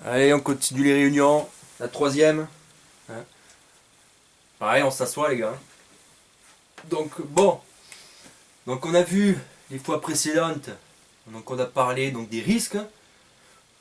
Allez, on continue les réunions. La troisième. Hein. Pareil, on s'assoit les gars. Donc bon, donc on a vu les fois précédentes, donc on a parlé donc des risques,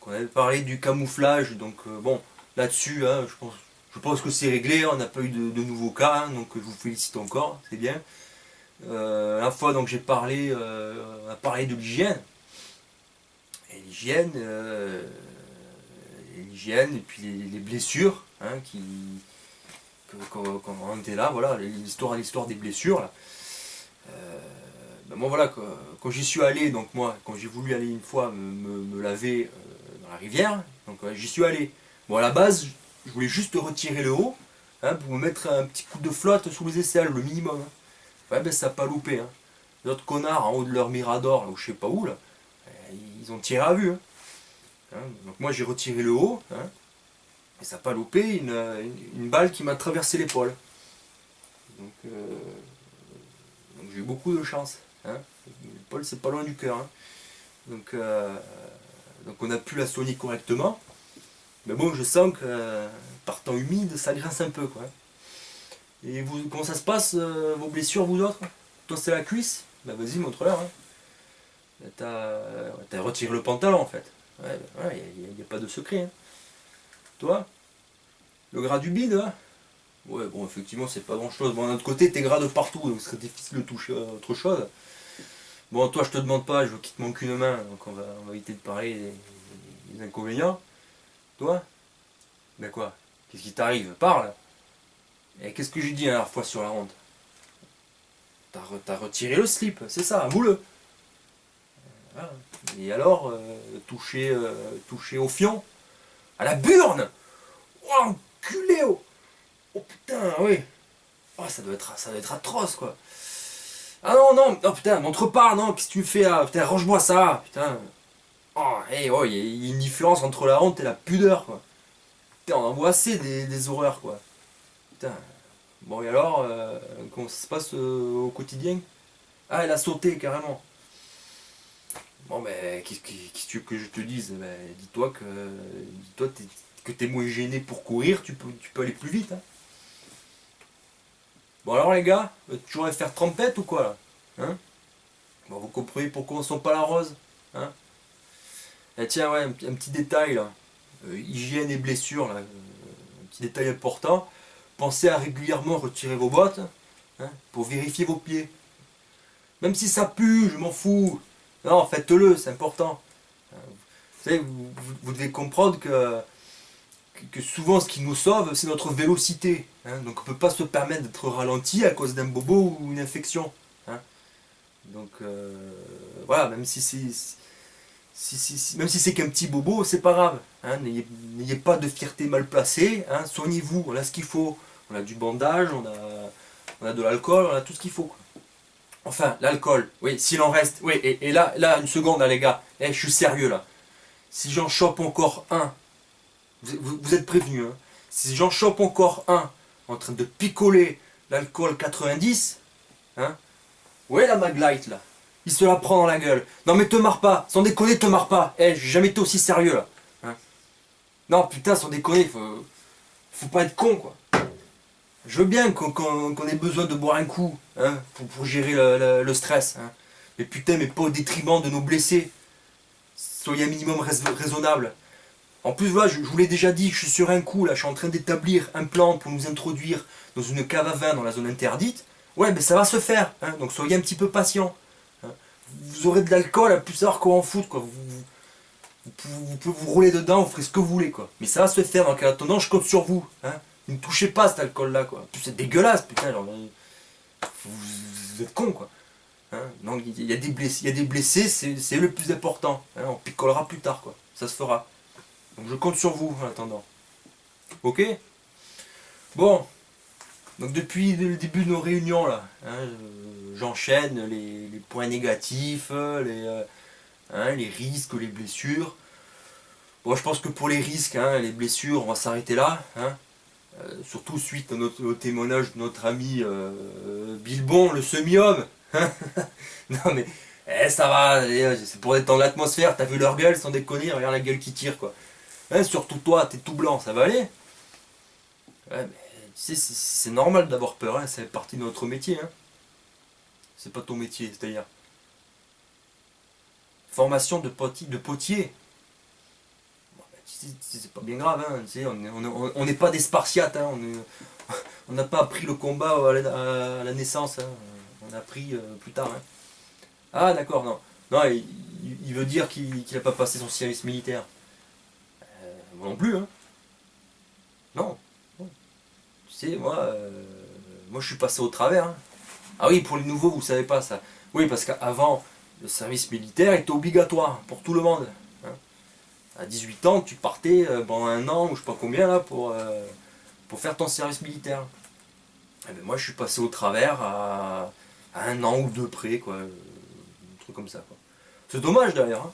qu'on avait parlé du camouflage, donc bon, là-dessus, hein, je pense que c'est réglé, on n'a pas eu de nouveaux cas, hein, donc je vous félicite encore, c'est bien. La fois donc j'ai parlé, on a parlé de l'hygiène. Et l'hygiène et puis les blessures hein, quand on était là, voilà, l'histoire des blessures. Là. Moi voilà, quand j'y suis allé, donc moi, quand j'ai voulu aller une fois me laver dans la rivière, donc j'y suis allé. Bon à la base, je voulais juste retirer le haut, hein, pour me mettre un petit coup de flotte sous les aisselles, le minimum. Hein. Ouais ben ça n'a pas loupé. Hein. Les autres connards en haut de leur mirador, là, ou je sais pas où, là, ils ont tiré à vue. Hein. Hein. Donc moi j'ai retiré le haut, hein, et ça n'a pas loupé une balle qui m'a traversé l'épaule. Donc, donc j'ai eu beaucoup de chance. Hein. L'épaule c'est pas loin du cœur. Hein. Donc on a pu la soigner correctement. Mais bon, je sens que par temps humide, ça grince un peu. Quoi. Et vous, comment ça se passe, vos blessures, vous autres? Toi, c'est la cuisse? Bah vas-y, montre-leur. Hein. T'as retiré le pantalon, en fait. Ouais, il n'y a pas de secret. Hein. Toi, le gras du bide, hein. Ouais, bon, effectivement, c'est pas grand-chose. Bon, d'un autre côté, t'es gras de partout, donc ce serait difficile de toucher à autre chose. Bon, toi, je te demande pas, je veux qu'il te manque une main, donc on va éviter de parler des inconvénients. Toi, ben quoi? Qu'est-ce qui t'arrive? Parle! Et qu'est-ce que j'ai dit la dernière fois sur la ronde? T'as retiré le slip, c'est ça, moule-le! Voilà. Et alors, toucher au fion? À la burne! Oh, enculé! Oh, oh, putain, oui! Oh, ça doit être atroce, quoi! Ah non, non, oh putain, montre pas, non, qu'est-ce que tu me fais là? Putain, range-moi ça, putain! Oh, hey, oh, il y a une différence entre la honte et la pudeur, quoi! Putain, on en voit assez des horreurs, quoi! Putain. Bon, et alors, comment ça se passe au quotidien? Ah, elle a sauté carrément. Bon, ben, qu'est-ce que tu veux que je te dise? Ben, dis-toi que t'es moins gêné pour courir, tu peux aller plus vite. Hein. Bon, alors les gars, tu vas faire trempette ou quoi là? Hein? Bon, vous comprenez pourquoi on sent pas la rose? Hein? Et tiens, ouais, un petit détail là. Hygiène et blessures, là. Un petit détail important. Pensez à régulièrement retirer vos bottes hein, pour vérifier vos pieds. Même si ça pue, je m'en fous. Non, faites-le, c'est important. Vous savez, vous devez comprendre que souvent ce qui nous sauve, c'est notre vélocité. Hein. Donc on ne peut pas se permettre d'être ralenti à cause d'un bobo ou une infection. Hein. Donc voilà, même si c'est qu'un petit bobo, c'est pas grave. Hein. N'ayez pas de fierté mal placée. Hein. Soignez-vous, on a ce qu'il faut. On a du bandage, on a de l'alcool, on a tout ce qu'il faut. Quoi. Enfin, l'alcool, oui, s'il en reste. Oui, et là, une seconde, là, les gars. Je suis sérieux, là. Si j'en chope encore un, vous êtes prévenus, hein. Si j'en chope encore un en train de picoler l'alcool 90, hein. Ouais, la Maglite, là. Il se la prend dans la gueule. Non, mais te marre pas. Sans déconner, te marre pas. J'ai jamais été aussi sérieux, là. Hein. Non, putain, sans déconner, faut pas être con, quoi. Je veux bien qu'on ait besoin de boire un coup hein, pour gérer le stress. Hein. Mais putain, mais pas au détriment de nos blessés. Soyez un minimum raisonnable. En plus, voilà, je vous l'ai déjà dit, je suis sur un coup, là, je suis en train d'établir un plan pour nous introduire dans une cave à vin dans la zone interdite. Ouais, mais ça va se faire, hein, donc soyez un petit peu patient. Hein. Vous aurez de l'alcool à plus savoir quoi en foutre, quoi. Vous pouvez vous rouler dedans, vous ferez ce que vous voulez, quoi. Mais ça va se faire, donc en attendant, je compte sur vous. Hein. Ne touchez pas à cet alcool-là, quoi. En plus, c'est dégueulasse, putain, genre, vous êtes con, quoi. Hein. Donc, il y a des blessés, c'est le plus important. Hein. On picolera plus tard, quoi. Ça se fera. Donc, je compte sur vous, en attendant. Ok? Bon. Donc, depuis le début de nos réunions, là, hein, j'enchaîne les points négatifs, les risques, les blessures. Bon, je pense que pour les risques, hein, les blessures, on va s'arrêter là. Hein. Surtout suite à au témoignage de notre ami Bilbon, le semi-homme. Non mais, ça va, c'est pour détendre l'atmosphère, t'as vu leur gueule sans déconner, regarde la gueule qui tire quoi. Hein, surtout toi, t'es tout blanc, ça va aller? Ouais, mais tu sais, c'est normal d'avoir peur, hein, ça fait partie de notre métier. Hein. C'est pas ton métier, c'est-à-dire formation de potier. Bon, bah, tu sais, c'est pas bien grave, hein, tu sais, on n'est pas des Spartiates, hein, on n'a pas appris le combat à la naissance, hein, on a appris plus tard. Hein. Ah d'accord, non. Non, il veut dire qu'il n'a pas passé son service militaire. Moi non plus, hein. Non. Non. Tu sais, moi je suis passé au travers. Hein. Ah oui, pour les nouveaux, vous savez pas ça. Oui, parce qu'avant, le service militaire était obligatoire pour tout le monde. Hein. À 18 ans, tu partais pendant un an, ou je sais pas combien, là, pour faire ton service militaire. Eh ben, moi, je suis passé au travers à un an ou deux près, quoi. Un truc comme ça, quoi. C'est dommage, d'ailleurs. Hein.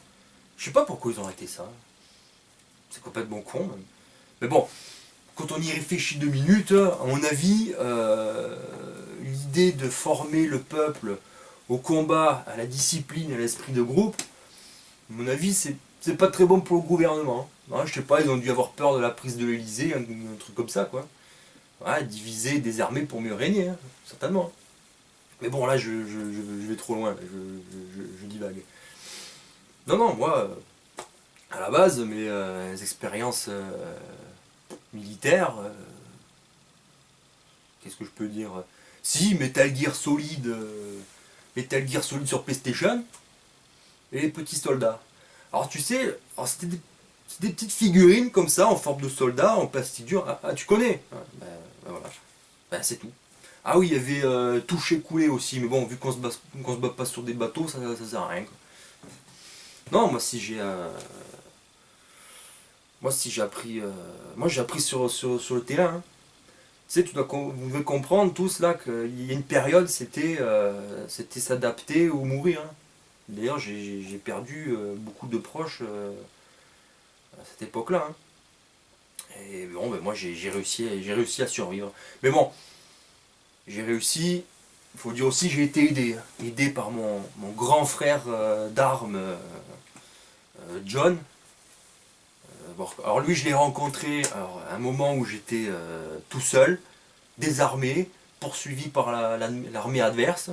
Je sais pas pourquoi ils ont arrêté ça. C'est complètement con, même. Mais bon, quand on y réfléchit 2 minutes, à mon avis, l'idée de former le peuple au combat, à la discipline, à l'esprit de groupe, à mon avis, c'est pas très bon pour le gouvernement. Hein, je sais pas, ils ont dû avoir peur de la prise de l'Elysée, un truc comme ça, quoi. Ouais, diviser des armées pour mieux régner, hein, certainement. Mais bon, là, je vais trop loin, je divague. Non, non, moi, à la base, mes expériences militaires, qu'est-ce que je peux dire? Si, Metal Gear Solid sur PlayStation, et les petits soldats. Alors tu sais, c'était des petites figurines comme ça, en forme de soldats, en plastique dur. Ah, tu connais? Ben voilà. Ben, c'est tout. Ah oui, il y avait touché coulé aussi, mais bon, vu qu'on se bat pas sur des bateaux, ça sert à rien. Quoi. Non, moi si j'ai appris, moi j'ai appris sur le terrain. Hein. Tu sais, vous devez comprendre tous là qu'il y a une période, c'était s'adapter ou mourir. Hein. D'ailleurs, j'ai perdu beaucoup de proches à cette époque-là. Hein. Et bon, ben moi j'ai réussi à survivre. Mais bon, j'ai réussi. Il faut dire aussi j'ai été aidé. Hein. Aidé par mon grand frère d'armes, John. Bon, alors lui, je l'ai rencontré à un moment où j'étais tout seul, désarmé, poursuivi par l'armée adverse.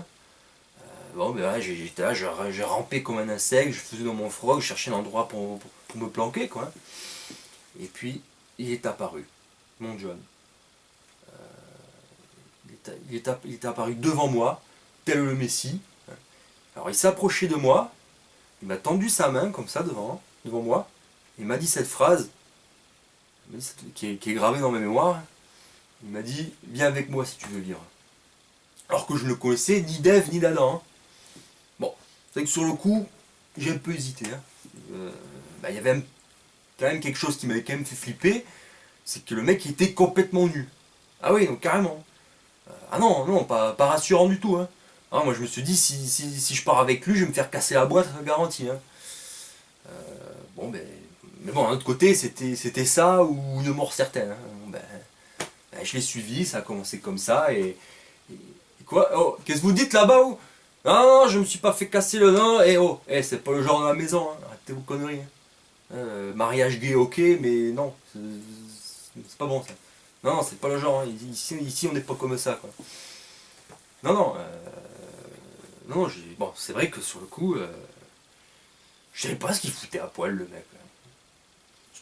Bon, ben là, j'étais là, je rampais comme un insecte, je faisais dans mon frog, je cherchais un endroit pour me planquer, quoi. Et puis, il est apparu, mon John. Il est apparu devant moi, tel le Messie. Alors, il s'est approché de moi, il m'a tendu sa main, comme ça, devant moi. Il m'a dit cette phrase, qui est gravée dans ma mémoire. Il m'a dit, viens avec moi si tu veux vivre. Alors que je ne connaissais ni d'Ève ni d'Adam. Hein. Bon, c'est que sur le coup, j'ai un peu hésité. Hein. Il y avait quand même quelque chose qui m'avait quand même fait flipper, c'est que le mec était complètement nu. Ah oui, donc carrément. Ah non, non, pas rassurant du tout. Hein. Ah, moi je me suis dit, si je pars avec lui, je vais me faire casser la boîte, garantie. Hein. Bon, mais bon, d'un autre côté, c'était ça ou une mort certaine. Hein. Bon, je l'ai suivi, ça a commencé comme ça, et quoi? Oh, qu'est-ce que vous dites là-bas? Oh non, non, je me suis pas fait casser le nain, et oh, c'est pas le genre de la maison, hein. Arrêtez vos conneries. Hein. Mariage gay, ok, mais non, c'est pas bon ça. Non, non, c'est pas le genre. Hein. Ici, on n'est pas comme ça, quoi. Non, non, non, bon, c'est vrai que sur le coup, je savais pas ce qu'il foutait à poil, le mec. Là.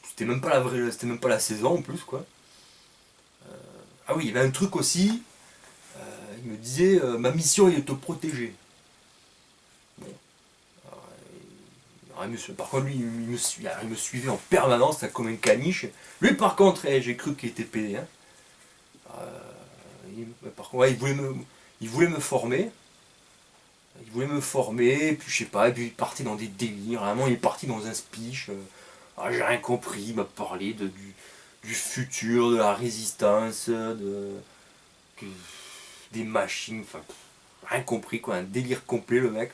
C'était même pas la saison en plus, quoi. Ah oui, il y avait un truc aussi. Il me disait, ma mission est de te protéger. Bon, par contre, lui, il me suivait en permanence, là, comme un caniche. Lui, par contre, j'ai cru qu'il était pédé. Hein. Par contre, ouais, il voulait me former. Il voulait me former, puis je sais pas, et puis il partait dans des délires. À un moment, il est parti dans un speech. J'ai rien compris. Il m'a parlé du futur, de la résistance, que- des machines. Enfin, rien compris, quoi. Un délire complet, le mec.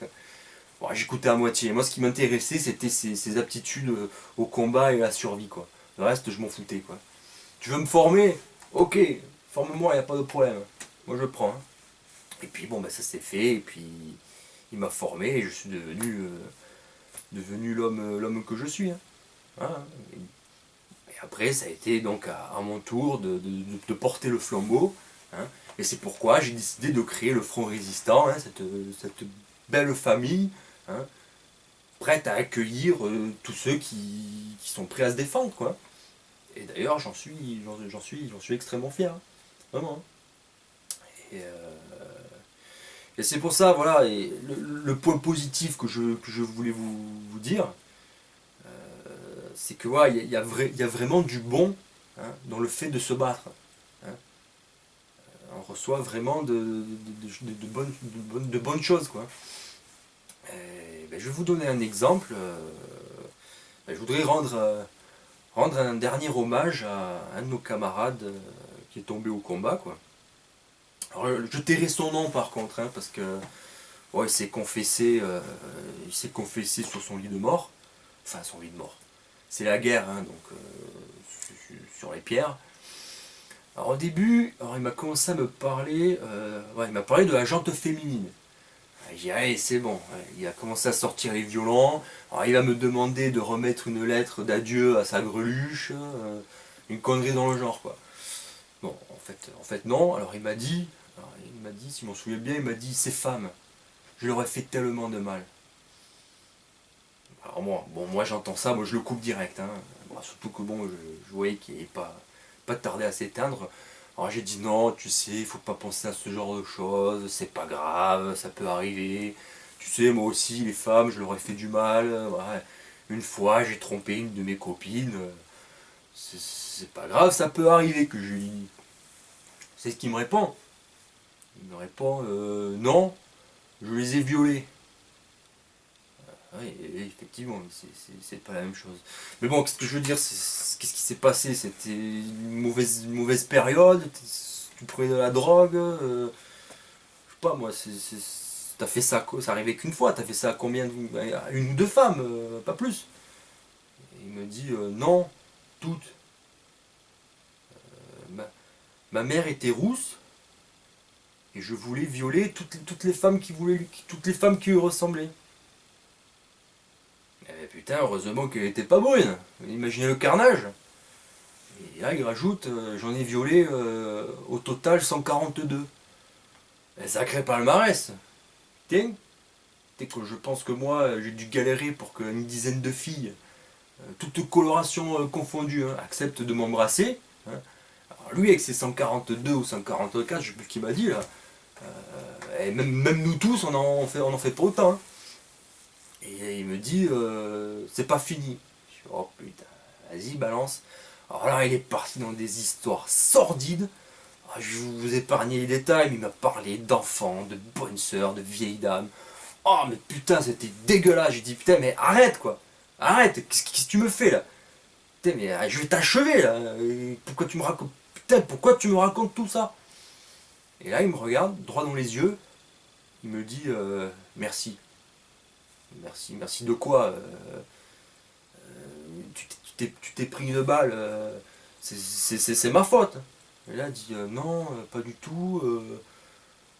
Bon, j'écoutais à moitié. Moi, ce qui m'intéressait, c'était ses aptitudes au combat et à la survie, quoi. Le reste, je m'en foutais, quoi. Tu veux me former? Ok, forme-moi, y a pas de problème. Moi, je prends. Hein. Et puis, bon, ça s'est fait, et puis il m'a formé, et je suis devenu l'homme que je suis. Hein. Voilà. après, ça a été donc à mon tour de porter le flambeau. Hein, et c'est pourquoi j'ai décidé de créer le Front Résistant, hein, cette belle famille, hein, prête à accueillir tous ceux qui sont prêts à se défendre, quoi. Et d'ailleurs, j'en suis extrêmement fier, hein, vraiment. Et, et c'est pour ça, voilà, et le point positif que je voulais vous dire, c'est que voilà, il y a vraiment du bon, hein, dans le fait de se battre. Hein. On reçoit vraiment de bonnes choses, quoi. Et, ben, je vais vous donner un exemple. Ben, je voudrais rendre un dernier hommage à un de nos camarades qui est tombé au combat, quoi. Alors, je tairai son nom par contre, hein, parce que ouais, il s'est confessé sur son lit de mort. Enfin, son lit de mort. C'est la guerre, hein, donc sur les pierres. Alors au début, alors, il m'a commencé à me parler, ouais, il m'a parlé de la jante féminine. J'ai dit, allez, c'est bon. Ouais, il a commencé à sortir les violons. Alors, il va me demander de remettre une lettre d'adieu à sa greluche, une connerie dans le genre, quoi. Bon, en fait non. Il m'a dit, si je m'en souviens bien, il m'a dit, ces femmes, je leur ai fait tellement de mal. Alors moi j'entends ça, moi je le coupe direct, hein. Bon, surtout que bon, je voyais qu'il n'y avait pas tardé à s'éteindre. Alors j'ai dit non, tu sais, il faut pas penser à ce genre de choses, c'est pas grave, ça peut arriver. Tu sais, moi aussi, les femmes, je leur ai fait du mal. Ouais. Une fois, j'ai trompé une de mes copines. C'est pas grave, ça peut arriver que je lui dis. C'est ce qu'il me répond. Il me répond non, je les ai violées. Oui, effectivement, c'est pas la même chose. Mais bon, ce que je veux dire, qu'est-ce qui s'est passé? C'était une mauvaise période, tu prenais de la drogue, je sais pas moi, t'as fait ça, ça arrivait qu'une fois, t'as fait ça à combien à une ou deux femmes, pas plus. Et il me dit non, toutes. Ma, ma mère était rousse et je voulais violer toutes les femmes toutes les femmes qui lui ressemblaient. Eh putain, heureusement qu'elle était pas brune. Imaginez le carnage. Et là, il rajoute, j'en ai violé au total 142. Un sacré palmarès. Tiens, que je pense que moi, j'ai dû galérer pour qu'une dizaine de filles, toutes colorations confondues, hein, acceptent de m'embrasser. Hein. Alors lui, avec ses 142 ou 144, je sais plus ce qu'il m'a dit là. Et même nous tous, on en fait pas autant. Hein. Et il me dit, c'est pas fini. Je dis, oh putain, vas-y, balance. Alors là, il est parti dans des histoires sordides. Ah, je vais vous épargner les détails, mais il m'a parlé d'enfants, de bonnes sœurs, de vieilles dames. Oh, mais putain, c'était dégueulasse. J'ai dit, putain, mais arrête quoi. Arrête, qu'est-ce que tu me fais là? Putain, mais je vais t'achever là. Et pourquoi tu me racontes. Putain, pourquoi tu me racontes tout ça? Et là, il me regarde droit dans les yeux. Il me dit, merci. Merci de quoi? Tu t'es pris une balle, c'est ma faute. Et là, il dit non, pas du tout.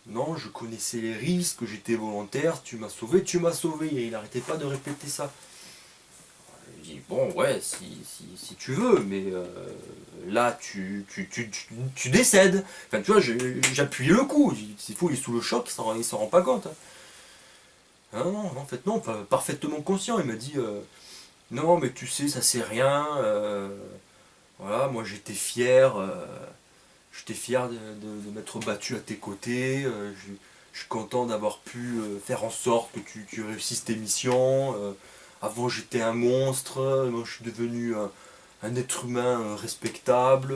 Non, je connaissais les risques, j'étais volontaire, tu m'as sauvé. Et il n'arrêtait pas de répéter ça. Je dis bon, ouais, si tu veux, mais là, tu décèdes. Enfin, tu vois, j'appuie le coup. S'il faut, il est sous le choc, il s'en rend pas compte. Hein. Ah non, en fait, non, parfaitement conscient. Il m'a dit non, mais tu sais, ça c'est rien. Voilà, moi j'étais fier de m'être battu à tes côtés. Je suis content d'avoir pu faire en sorte que tu réussisses tes missions. Avant j'étais un monstre, moi je suis devenu un être humain respectable.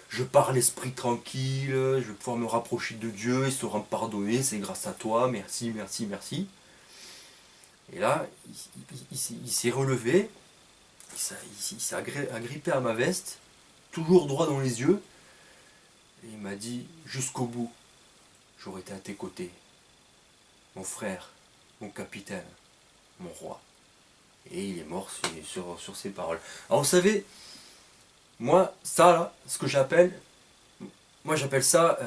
Je pars l'esprit tranquille, je vais pouvoir me rapprocher de Dieu, il sera pardonné, c'est grâce à toi, merci, merci, merci. Et là, il s'est relevé, il s'est agrippé à ma veste, toujours droit dans les yeux, et il m'a dit, jusqu'au bout, j'aurais été à tes côtés, mon frère, mon capitaine, mon roi. Et il est mort sur ces paroles. Alors vous savez, moi, ça, là, ce que j'appelle ça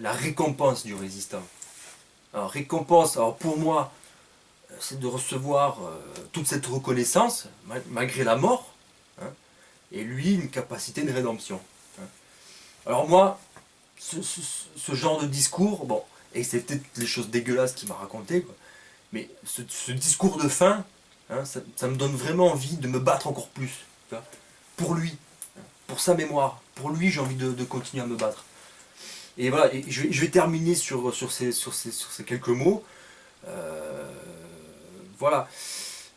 la récompense du résistant. Alors récompense, alors pour moi, c'est de recevoir toute cette reconnaissance, malgré la mort, hein, et lui une capacité de rédemption. Hein. Alors moi, ce genre de discours, bon, et c'est peut-être les choses dégueulasses qu'il m'a raconté, quoi, mais ce discours de fin, hein, ça me donne vraiment envie de me battre encore plus, tu vois, pour lui, hein, pour sa mémoire, pour lui j'ai envie de continuer à me battre. Et voilà, et je vais terminer sur ces quelques mots. Euh, voilà,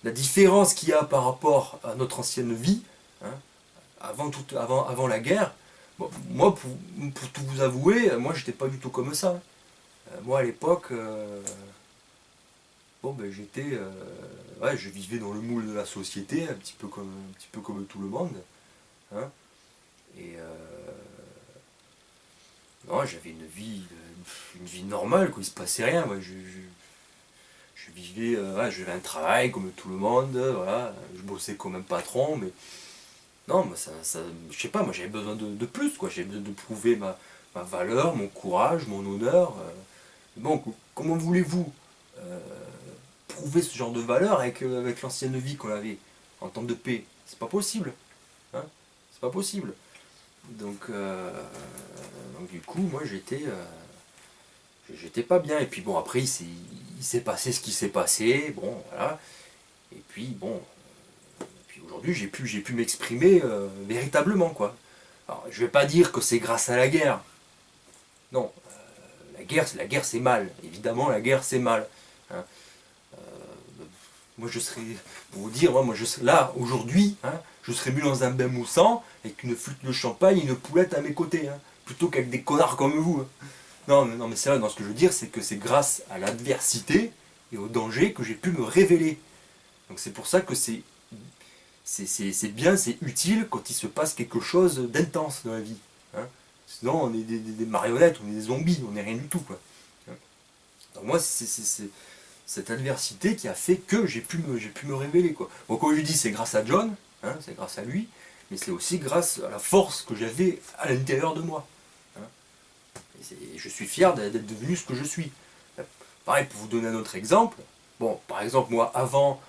la différence qu'il y a par rapport à notre ancienne vie, hein, avant la guerre. Bon, moi, pour tout vous avouer, moi j'étais pas du tout comme ça. Moi à l'époque, bon, ben, ouais, je vivais dans le moule de la société, un petit peu comme tout le monde. Hein, et non, j'avais une vie normale, quoi, il se passait rien. Moi, je vivais, ouais, j'avais un travail comme tout le monde, voilà, je bossais comme un patron, mais non, moi, je sais pas, moi j'avais besoin de plus, quoi. J'avais besoin de prouver ma valeur, mon courage, mon honneur. Bon, comment voulez-vous euh, prouver ce genre de valeur avec l'ancienne vie qu'on avait en temps de paix? C'est pas possible, hein, c'est pas possible. Donc du coup, moi j'étais pas bien. Et puis bon, après il s'est passé ce qui s'est passé, bon, voilà. Et puis bon, puis aujourd'hui j'ai pu m'exprimer véritablement, quoi. Alors, je vais pas dire que c'est grâce à la guerre. Non, la guerre c'est mal. Évidemment, la guerre c'est mal. Hein. Moi je serais, pour vous dire, moi je serais là aujourd'hui, hein, je serais mieux dans un bain moussant avec une flûte de champagne et une poulette à mes côtés, hein, plutôt qu'avec des connards comme vous. Hein. Non, mais c'est vrai, dans ce que je veux dire, c'est que c'est grâce à l'adversité et au danger que j'ai pu me révéler. Donc c'est pour ça que c'est bien, c'est utile quand il se passe quelque chose d'intense dans la vie. Hein. Sinon, on est des marionnettes, on est des zombies, on n'est rien du tout, quoi. Hein. Donc moi, c'est cette adversité qui a fait que j'ai pu me révéler, quoi. Bon, comme je dis, c'est grâce à John, hein, c'est grâce à lui, mais c'est aussi grâce à la force que j'avais à l'intérieur de moi. Hein. Et je suis fier d'être devenu ce que je suis. Pareil, pour vous donner un autre exemple, bon, par exemple, moi, avant,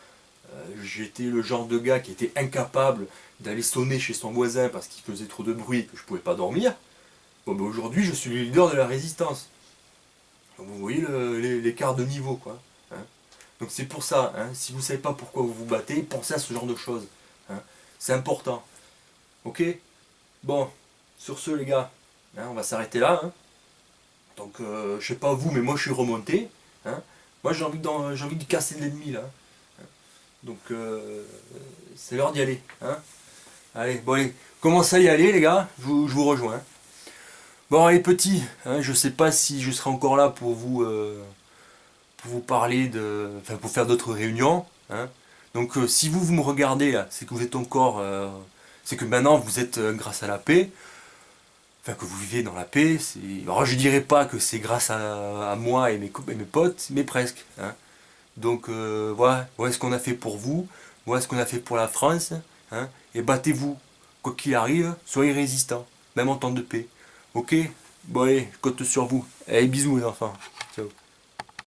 j'étais le genre de gars qui était incapable d'aller sonner chez son voisin parce qu'il faisait trop de bruit et que je ne pouvais pas dormir. Bon, ben aujourd'hui, je suis le leader de la résistance. Donc vous voyez l'écart de niveau, quoi. Hein. Donc c'est pour ça, hein, si vous ne savez pas pourquoi vous vous battez, pensez à ce genre de choses. Hein. C'est important. Ok. Bon, sur ce les gars, hein, on va s'arrêter là. Hein. Donc je sais pas vous, mais moi je suis remonté. Hein. Moi j'ai envie de casser de l'ennemi là. Donc c'est l'heure d'y aller. Hein. Allez, bon allez, commencez à y aller les gars, je vous rejoins. Hein. Bon allez petits, hein, je sais pas si je serai encore là pour vous parler enfin pour faire d'autres réunions. Hein. Donc si vous me regardez là, c'est que vous êtes encore, c'est que maintenant vous êtes grâce à la paix, enfin que vous vivez dans la paix. Alors je dirais pas que c'est grâce à moi et mes potes, mais presque. Hein. Donc voilà ce qu'on a fait pour vous, voilà ce qu'on a fait pour la France. Hein. Et battez-vous, quoi qu'il arrive, soyez résistants, même en temps de paix. Ok. Bon allez, je compte sur vous. Allez, bisous les enfants.